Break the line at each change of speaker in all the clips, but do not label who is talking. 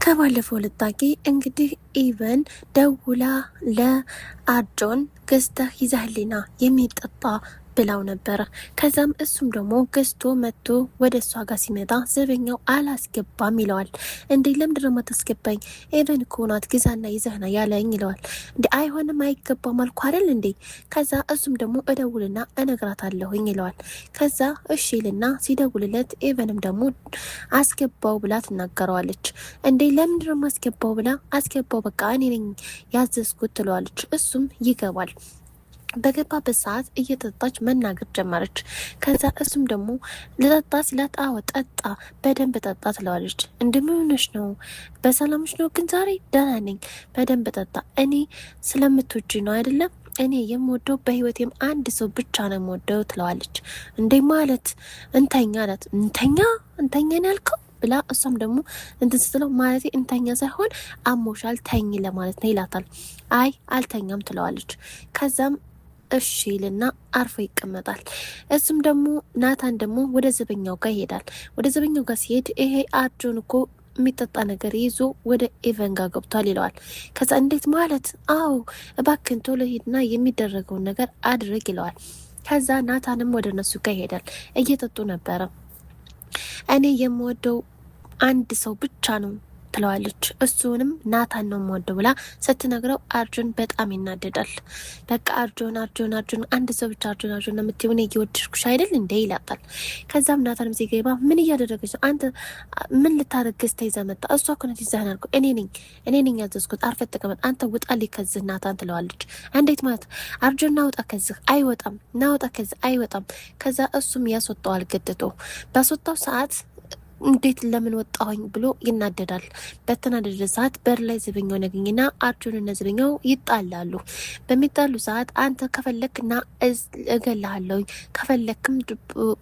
ከባለፈው ልታቂ እንግዲህ ኢቨን ደውላ ለአጆን ገዝተህ ይዘህልኝና የሚጠጣ ብላው ነበረ። ከዛም እሱም ደግሞ ገዝቶ መጥቶ ወደ እሷ ጋር ሲመጣ ዘበኛው አላስገባም ይለዋል። እንዴ ለምንድን ነው የማታስገባኝ? ኢቨን እኮ ናት ግዛና ይዘህና ያለኝ ይለዋል። እንዴ አይሆንም አይገባም አልኩ አይደል እንዴ? ከዛ እሱም ደግሞ እደውልና እነግራታለሁኝ ይለዋል። ከዛ እሺ ይልና ሲደውልለት ኢቨንም ደግሞ አስገባው ብላ ትናገረዋለች። እንዴ ለምንድን ነው የማስገባው ብላ አስገባው በቃ እኔ ነኝ ያዘዝኩት ትለዋለች። እሱም ይገባል። በገባበት ሰዓት እየጠጣች መናገር ጀመረች። ከዛ እሱም ደግሞ ልጠጣ ሲላት አዎ ጠጣ በደንብ ጠጣ ትለዋለች። እንደምንሽ ነው በሰላምሽ ነው? ግን ዛሬ ደህና ነኝ በደንብ ጠጣ። እኔ ስለምትወጂ ነው አይደለም? እኔ የምወደው በህይወቴም አንድ ሰው ብቻ ነው የምወደው ትለዋለች። እንዴ ማለት እንተኛ አላት። እንተኛ ነው ያልከው ብላ እሷም ደግሞ እንትን ስትለው ማለት እንተኛ ሳይሆን አሞሻል ተኝ ለማለት ነው ይላታል። አይ አልተኛም ትለዋለች። ከዛም እሺ ይልና አርፎ ይቀመጣል። እሱም ደግሞ ናታን ደግሞ ወደ ዘበኛው ጋር ይሄዳል። ወደ ዘበኛው ጋር ሲሄድ ይሄ አጆን እኮ የሚጠጣ ነገር ይዞ ወደ ኢቨን ጋር ገብቷል ይለዋል። ከዛ እንዴት ማለት? አዎ እባክን ቶሎ ሂድና የሚደረገውን ነገር አድርግ ይለዋል። ከዛ ናታንም ወደ እነሱ ጋር ይሄዳል። እየጠጡ ነበረ። እኔ የምወደው አንድ ሰው ብቻ ነው ትለዋለች። እሱንም ናታን ነው የምወደው ብላ ስትነግረው አርጁን በጣም ይናደዳል። በቃ አርጁን አንድ ሰው ብቻ አርጁን ነው የምትሆነ እየወደድኩሽ አይደል እንዴ ይላታል። ከዛም ናታንም ሲገባ ምን እያደረገች ነው? አንተ ምን ልታረግዝ ተይዘ መጣ? እሷ እኮ ናት ይዛህን አልኩ። እኔ ነኝ ያዘዝኩት። አርፈት ተቀመጥ አንተ ውጣልኝ ከዚህ ናታን ትለዋለች። እንዴት ማለት? አርጁን ናውጣ ከዚህ አይወጣም፣ ናውጣ ከዚህ አይወጣም። ከዛ እሱም ያስወጣዋል ገድቶ። ባስወጣው ሰዓት እንዴት ለምን ወጣሁኝ ብሎ ይናደዳል። በተናደደ ሰዓት በር ላይ ዘበኛው ያገኝና አርጁንና ዘበኛው ይጣላሉ። በሚጣሉ ሰዓት አንተ ከፈለክና እገልሃለሁኝ ከፈለክም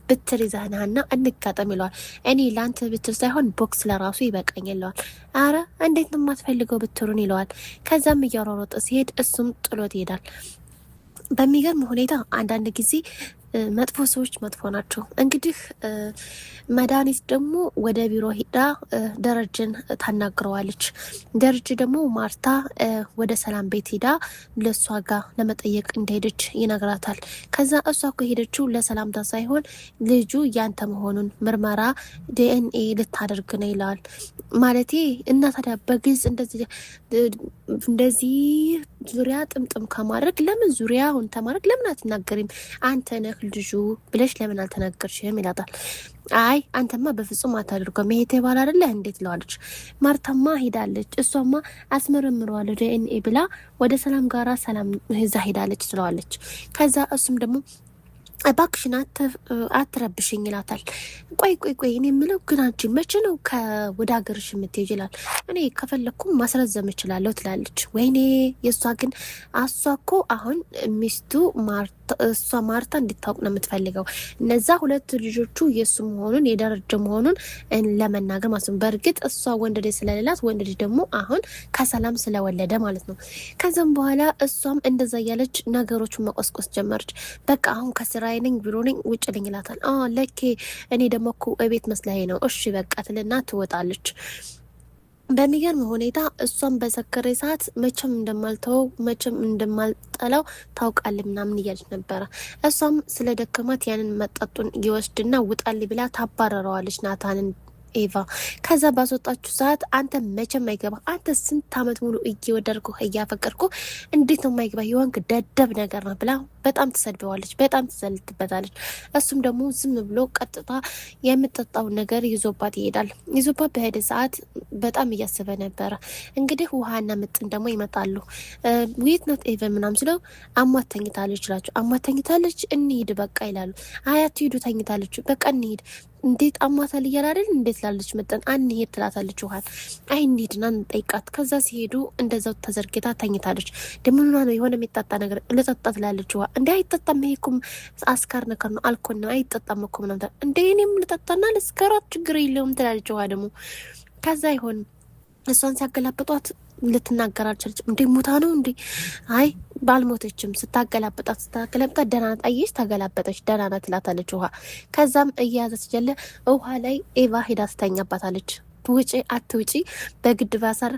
ብትር ይዘህናና እንጋጠም ይለዋል። እኔ ለአንተ ብትር ሳይሆን ቦክስ ለራሱ ይበቃኝ ይለዋል። አረ እንዴት ነው የማትፈልገው ብትሩን ይለዋል። ከዛም እያሯሯጠ ሲሄድ እሱም ጥሎት ይሄዳል። በሚገርም ሁኔታ አንዳንድ ጊዜ መጥፎ ሰዎች መጥፎ ናቸው። እንግዲህ መድኃኒት ደግሞ ወደ ቢሮ ሂዳ ደረጀን ታናግረዋለች። ደረጀ ደግሞ ማርታ ወደ ሰላም ቤት ሂዳ ለእሷ ጋር ለመጠየቅ እንደሄደች ይነግራታል። ከዛ እሷ እኮ ሄደችው ለሰላምታ ሳይሆን ልጁ ያንተ መሆኑን ምርመራ ዲኤንኤ ልታደርግ ነው ይለዋል። ማለቴ እና ታዲያ በግልጽ እንደዚህ ዙሪያ ጥምጥም ከማድረግ ለምን ዙሪያውን ተማድረግ ለምን አትናገሪም? አንተ ነህ ልጁ ብለሽ ለምን አልተናገርሽም ይላታል። አይ አንተማ በፍጹም አታደርገው መሄቴ ባል አይደለ እንዴት ለዋለች። ማርታማ ሄዳለች። እሷማ አስመረምረዋለሁ ዲኤንኤ ብላ ወደ ሰላም ጋራ ሰላም እዛ ሄዳለች ትለዋለች። ከዛ እሱም ደግሞ እባክሽን አትረብሽኝ ይላታል። ቆይ እኔ የምለው ግን አንቺ መቼ ነው ወደ ሀገርሽ የምትሄጂ ይላል። እኔ ከፈለኩም ማስረዘም እችላለሁ ትላለች። ወይኔ የእሷ ግን እሷ እኮ አሁን ሚስቱ እሷ ማርታ እንድታውቅ ነው የምትፈልገው። እነዛ ሁለት ልጆቹ የእሱ መሆኑን የደረጀ መሆኑን ለመናገር ማለት ነው። በእርግጥ እሷ ወንድ ልጅ ስለሌላት ወንድ ልጅ ደግሞ አሁን ከሰላም ስለወለደ ማለት ነው። ከዛም በኋላ እሷም እንደዛ እያለች ነገሮቹን መቆስቆስ ጀመረች። በቃ አሁን ከስራ ነኝ ቢሮ ነኝ ውጭ ልኝ ይላታል። ለኬ እኔ ደግሞ እኮ እቤት መስላዬ ነው። እሺ በቃ ትልና ትወጣለች። በሚገርም ሁኔታ እሷም በሰከረ ሰዓት መቼም እንደማልተወው መቼም እንደማልጠላው ታውቃለች ምናምን እያለች ነበረ። እሷም ስለ ደከማት ያንን መጠጡን ይወስድና ውጣልኝ ብላ ታባረረዋለች ናታንን ኤቫ። ከዛ ባስወጣችሁ ሰዓት አንተ መቼም አይገባ፣ አንተ ስንት አመት ሙሉ እየወደድኩ እያፈቀርኩ እንዴት ነው የማይገባ የወንክ ደደብ ነገር ነው ብላ በጣም ትሰድበዋለች፣ በጣም ትዘልትበታለች። እሱም ደግሞ ዝም ብሎ ቀጥታ የምጠጣው ነገር ይዞባት ይሄዳል። ይዞባት በሄደ ሰዓት በጣም እያሰበ ነበረ። እንግዲህ ውሃና ምጥን ደግሞ ይመጣሉ። ውይት ናት ኤቨን ምናም ስለው አሟት ተኝታለች ይላቸው። አሟት ተኝታለች እንሂድ በቃ ይላሉ። አያት ሂዱ ተኝታለች በቃ እንሂድ። እንዴት አሟታል እያለ አይደል እንዴት ላለች መጠን አንሄድ ትላታለች። ውሃን አይ እንሂድና እንጠይቃት። ከዛ ሲሄዱ እንደዛው ተዘርግታ ተኝታለች። ደምኑና ነው የሆነ የሚጠጣ ነገር ልጠጣ ትላለች። ውሃ እንዴ አይጠጣም ይሄ እኮ አስካር ነገር ነው አልኮና አይጠጣም እኮ ምናምን እንዴ እኔም ልጠጣና ልስከራት ችግር የለውም ትላለች። ውሃ ደግሞ ከዛ ይሆን እሷን ሲያገላብጧት ልትናገር አልቻለችም። እንዴ ሞታ ነው እንዴ? አይ ባልሞተችም። ስታገላብጣት ደህና ናት። አየሽ ተገላበጠች ደህና ናት ትላታለች ውሃ። ከዛም እያያዘች ጀለ ውሃ ላይ ኤቫ ሄዳ ትተኛባታለች። ውጪ አትውጪ በግድ ባሳር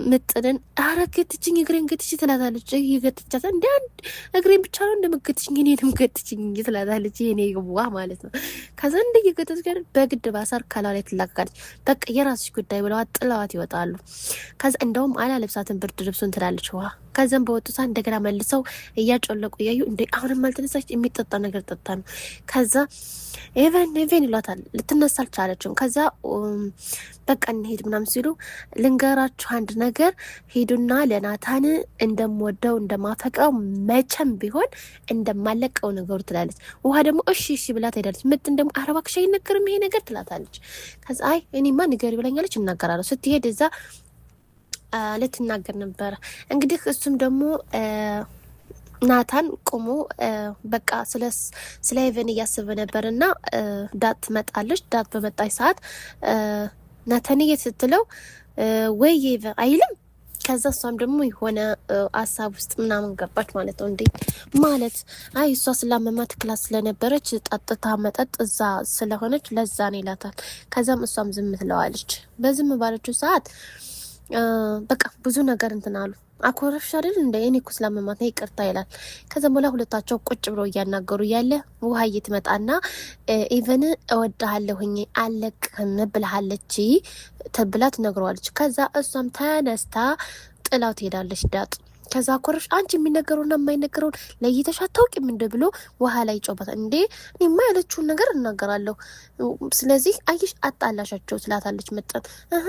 ምጥንን አረገትችኝ እግሬን ገትች ትላታለች። እየገትቻት እንደ አንድ እግሬን ብቻ ነው እንደመገትችኝ እኔንም ገትችኝ ትላታለች። የኔ ዋ ማለት ነው። ከዛ እንደ እየገተች ጋር በግድ ባሳር ከላው ላይ ትላቀቃለች። በቃ የራስሽ ጉዳይ ብለው ጥለዋት ይወጣሉ። ከዛ እንደውም አላለብሳትን ብርድ ልብሱን ትላለች ውሃ። ከዛም በወጡታ እንደገና መልሰው እያጮለቁ እያዩ እንደ አሁንም አልተነሳች የሚጠጣ ነገር ጠጣ ነው። ከዛ ኤቨን ይሏታል። ልትነሳ አልቻለችም። ከዛ በቃ እንሄድ ምናምን ሲሉ ልንገራችሁ አንድ ነገር ሄዱና ለናታን እንደምወደው እንደማፈቅረው መቼም ቢሆን እንደማለቀው ነገሩ ትላለች። ውሃ ደግሞ እሺ ብላ ትሄዳለች። ምጥን ደግሞ ኧረ እባክሽ አይነገርም ይሄ ነገር ትላታለች። ከዛ አይ እኔማ ንገሪ ብላኛለች እናገራለሁ ስትሄድ እዛ ልትናገር ነበረ። እንግዲህ እሱም ደግሞ ናታን ቆሞ በቃ ስለ ኤቨን እያሰበ ነበር እና ዳት ትመጣለች። ዳት በመጣች ሰዓት ናታንዬ ስትለው ወይ ኤቨን አይልም። ከዛ እሷም ደግሞ የሆነ ሀሳብ ውስጥ ምናምን ገባች ማለት ነው። እንዴ ማለት አይ እሷ ስላመማት ክላስ ስለነበረች ጠጥታ መጠጥ እዛ ስለሆነች ለዛ ነው ይላታል። ከዛም እሷም ዝም ትለዋለች። በዝም ባለችው ሰዓት በቃ ብዙ ነገር እንትን አሉ። አኮረፍሽ አይደል እንደ እኔ እኮ ስላመማት ነው ይቅርታ ይላል። ከዛም በኋላ ሁለታቸው ቁጭ ብለው እያናገሩ ያለ ውሃዬ ትመጣና ኢቨን እወድሃለሁኝ አለቅህም ብለሃለች ተብላ ትነግረዋለች። ከዛ እሷም ተነስታ ጥላው ትሄዳለች ዳጥ። ከዛ አኮረፍሽ አንቺ የሚነገረውና የማይነገረውን ለይተሽ አታውቂም እንደ ብሎ ውሃ ላይ ጮባት። እንዴ እኔማ ያለችውን ነገር እናገራለሁ። ስለዚህ አይሽ አጣላሻቸው ትላታለች። መጠን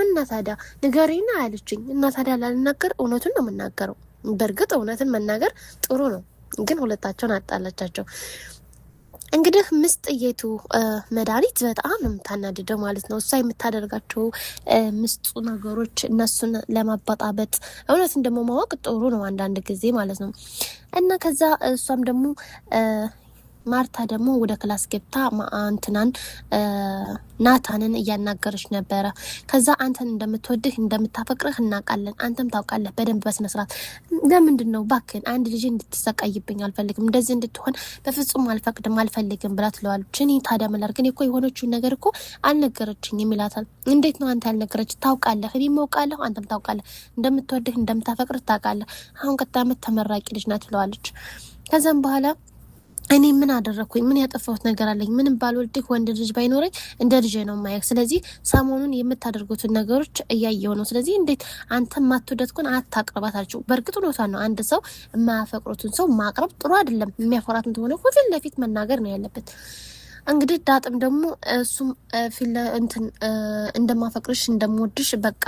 እና ታዲያ ንገሪና ያለችኝ እና ታዲያ ላልናገር እውነቱን ነው የምናገረው። በእርግጥ እውነትን መናገር ጥሩ ነው፣ ግን ሁለታቸውን አጣላቻቸው። እንግዲህ ምስጥየቱ መድኃኒት በጣም ነው የምታናድደው ማለት ነው። እሷ የምታደርጋቸው ምስጡ ነገሮች እነሱን ለማባጣበጥ እውነትን ደግሞ ማወቅ ጥሩ ነው አንዳንድ ጊዜ ማለት ነው። እና ከዛ እሷም ደግሞ ማርታ ደግሞ ወደ ክላስ ገብታ እንትናን ናታንን እያናገረች ነበረ። ከዛ አንተን እንደምትወድህ እንደምታፈቅርህ እናውቃለን፣ አንተም ታውቃለህ በደንብ በስነስርዓት። ለምንድን ነው ባክን አንድ ልጅ እንድትሰቃይብኝ አልፈልግም፣ እንደዚህ እንድትሆን በፍጹም አልፈቅድም አልፈልግም ብላ ትለዋለች። እኔ ታዲያ ምን ላድርግ? እኔ እኮ የሆነችውን ነገር እኮ አልነገረችኝም ይላታል። እንዴት ነው አንተ ያልነገረች? ታውቃለህ፣ እኔም አውቃለሁ፣ አንተም ታውቃለህ፣ እንደምትወድህ እንደምታፈቅርህ ታውቃለህ። አሁን ቀጣይ ዓመት ተመራቂ ልጅ ናት ትለዋለች። ከዛም በኋላ እኔ ምን አደረኩኝ? ምን ያጠፋሁት ነገር አለኝ? ምንም ባልወልድህ ወንድ ልጅ ባይኖረኝ እንደ ልጅ ነው ማየክ። ስለዚህ ሰሞኑን የምታደርጉትን ነገሮች እያየሁ ነው። ስለዚህ እንዴት አንተ ማትወደድ ከሆነ አታቅርባታችሁ። በእርግጥ እውነቷን ነው። አንድ ሰው የማያፈቅሩትን ሰው ማቅረብ ጥሩ አይደለም። የሚያፈራትን ሆነ ፊት ለፊት መናገር ነው ያለበት። እንግዲህ ዳጥም ደግሞ እሱም እንትን እንደማፈቅርሽ እንደምወድሽ በቃ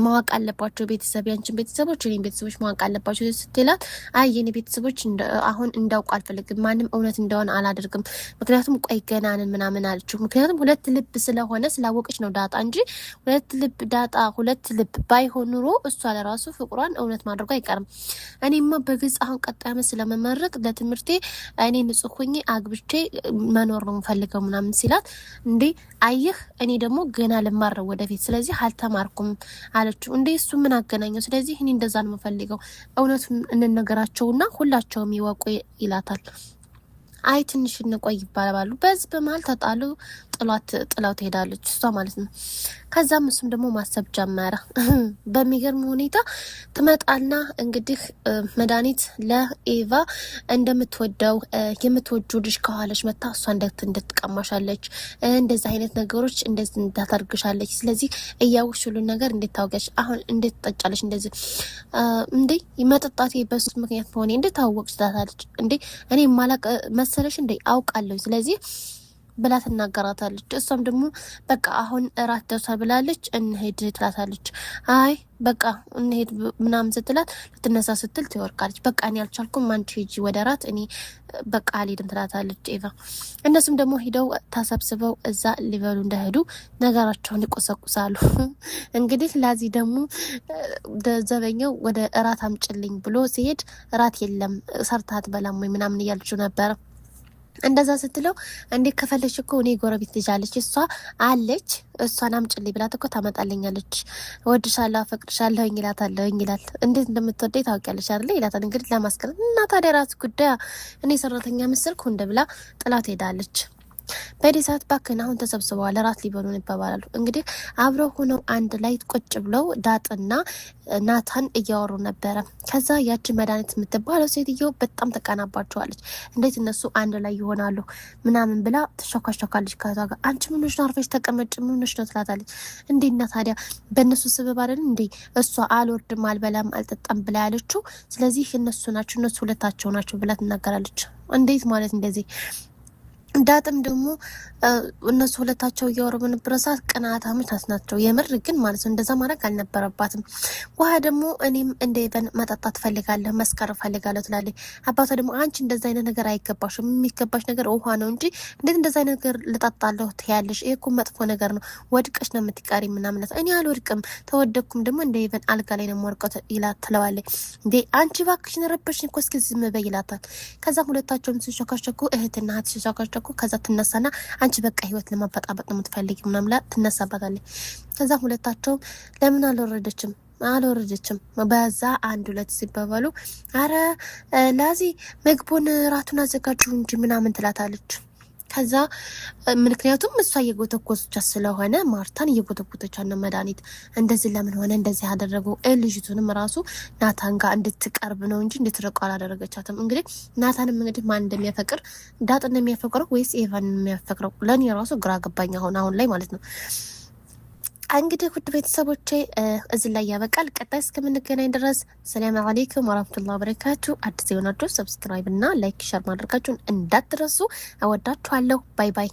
ማወቅ አለባቸው ቤተሰብ፣ ያንቺን ቤተሰቦች እኔም ቤተሰቦች ማወቅ አለባቸው ስትላት፣ አይ የኔ ቤተሰቦች አሁን እንዳውቁ አልፈልግም፣ ማንም እውነት እንደሆነ አላደርግም፣ ምክንያቱም ቆይ ገናንን ምናምን አለችው። ምክንያቱም ሁለት ልብ ስለሆነ ስላወቀች ነው ዳጣ እንጂ ሁለት ልብ ባይሆን ኑሮ እሷ ለራሱ ፍቅሯን እውነት ማድረጉ አይቀርም። እኔማ በግልጽ አሁን ቀጣይ ዓመት ስለመመረቅ ለትምህርቴ እኔ ንጹህ ሆኜ አግብቼ መኖር ነው ፈልገው ምናምን ሲላት፣ እንዴ አየህ እኔ ደግሞ ገና ልማረው ወደፊት፣ ስለዚህ አልተማርኩም አለችው። እንዴ እሱ ምን አገናኘው? ስለዚህ እኔ እንደዛ ነው የምፈልገው፣ እውነቱን እንነገራቸውና ሁላቸውም ይወቁ ይላታል። አይ ትንሽ እንቆይ ይባላሉ። በዚህ በመሀል ተጣሉ። ጥላው ትሄዳለች እሷ ማለት ነው። ከዛም እሱም ደግሞ ማሰብ ጀመረ። በሚገርም ሁኔታ ትመጣና እንግዲህ መድኃኒት ለኤቫ እንደምትወደው የምትወጁ ልጅ ከኋለች መታ እሷ እንድትቀማሻለች፣ እንደዚህ አይነት ነገሮች እንደዚህ እንዳታርግሻለች። ስለዚህ እያወቅሽ ሁሉን ነገር እንዴት ታውቂያለሽ? አሁን እንዴት ትጠጫለሽ? እንደዚህ እንዴ መጠጣቴ በሱ ምክንያት መሆኔ እንዴት ታወቅሽ? ትላታለች። እንዴ እኔ ማላቅ መሰለሽ እንዴ? አውቃለሁ። ስለዚህ ብላ ትናገራታለች። እሷም ደግሞ በቃ አሁን እራት ደርሷል ብላለች እንሄድ ትላታለች። አይ በቃ እንሄድ ምናምን ስትላት ልትነሳ ስትል ትወርቃለች። በቃ እኔ አልቻልኩም አንቺ ሂጂ ወደ እራት፣ እኔ በቃ አልሄድም ትላታለች ኤቫ። እነሱም ደግሞ ሂደው ተሰብስበው እዛ ሊበሉ እንደሄዱ ነገራቸውን ይቆሰቁሳሉ። እንግዲህ ላዚ ደግሞ ዘበኛው ወደ እራት አምጭልኝ ብሎ ሲሄድ እራት የለም ሰርታት በላም ወይ ምናምን እያለችው ነበረ። እንደዛ ስትለው እንዴ ከፈለሽ እኮ እኔ ጎረቤት ልጅ አለች እሷ አለች እሷን አምጪልኝ ብላት እኮ ታመጣልኛለች፣ እወድሻለሁ አፈቅርሻለሁ ይላል። እንዴት እንደምትወደኝ ታውቂያለሽ አይደል ይላታል። እንግዲህ ለማስቀረት እና ታዲያ ራስ ጉዳይ እኔ ሰራተኛ መሰልኩ እንደ ብላ ጥላት ሄዳለች። በዚህ ሰዓት ባክን አሁን ተሰብስበዋል እራት ሊበሉ ይባባላሉ። እንግዲህ አብረው ሆነው አንድ ላይ ቁጭ ብለው ዳጥና ናታን እያወሩ ነበረ። ከዛ ያቺ መድኃኒት የምትባለው ሴትዮ በጣም ተቀናባቸዋለች። እንዴት እነሱ አንድ ላይ ይሆናሉ ምናምን ብላ ተሾካሾካለች። ከዛ ጋር አንቺ ምን ሆነሽ ነው አርፈሽ ተቀመጭ ምን ሆነሽ ነው ትላታለች። እንዴና ታዲያ በእነሱ ስብብ አይደል እንዴ እሷ አልወርድም አልበላም አልጠጣም ብላ ያለችው። ስለዚህ እነሱ ናቸው እነሱ ሁለታቸው ናቸው ብላ ትናገራለች። እንዴት ማለት እንደዚህ ዳጥም ደግሞ እነሱ ሁለታቸው እያወሩ በነበረ ሰዓት ቅናታሞች ናቸው። የምር ግን ማለት ነው እንደዛ ማድረግ አልነበረባትም። ውሃ ደግሞ እኔም እንደ ኢቨን መጠጣት ፈልጋለሁ መስከር ፈልጋለሁ ትላለች። አባቷ ደግሞ አንቺ እንደዛ አይነት ነገር አይገባሽም፣ የሚገባሽ ነገር ውሃ ነው እንጂ እንዴት እንደዛ አይነት ነገር ልጠጣለሁ ትያለሽ? ይሄ እኮ መጥፎ ነገር ነው፣ ወድቀሽ ነው የምትቀሪ ምናምን። እኔ አልወድቅም፣ ተወደቅኩም ደግሞ እንደ ኢቨን አልጋ ላይ ነው የምወድቀው ይላት ትለዋለች። እንዴ አንቺ እባክሽን ረበሽኝ እኮ እስኪ ዝም በይ ይላታል። ከዛም ሁለታቸውም ሲሾካሸኩ እህትና እህት ሲሾካሸኩ ከዛ ትነሳና አንቺ በቃ ህይወት ለማበጣበጥ ነው የምትፈልጊው ምናምን ብላ ትነሳባታለች። ከዛ ሁለታቸው ለምን አልወረደችም በዛ አንድ ሁለት ሲባባሉ አረ ላዚ ምግቡን ራቱን አዘጋጁ እንጂ ምናምን ትላታለች። ከዛ ምክንያቱም እሷ እየጎተጎተቻት ስለሆነ ማርታን እየጎተጎተቻት ነው መድኃኒት እንደዚህ ለምን ሆነ እንደዚህ ያደረገው ልጅቱንም ራሱ ናታን ጋር እንድትቀርብ ነው እንጂ እንድትርቀው አላደረገቻትም። እንግዲህ ናታንም እንግዲህ ማን እንደሚያፈቅር ዳጥን የሚያፈቅረው ወይስ ኤቫንን የሚያፈቅረው ለኔ ራሱ ግራ ገባኝ አሁን ላይ ማለት ነው። እንግዲህ ውድ ቤተሰቦቼ እዚህ ላይ ያበቃል። ቀጣይ እስከምንገናኝ ድረስ ሰላም አለይኩም ወራህመቱላሂ ወበረካቱ። አዲስ የሆናችሁ ሰብስክራይብ እና ላይክ ሼር ማድረጋችሁን እንዳትረሱ። እወዳችኋለሁ። ባይ ባይ።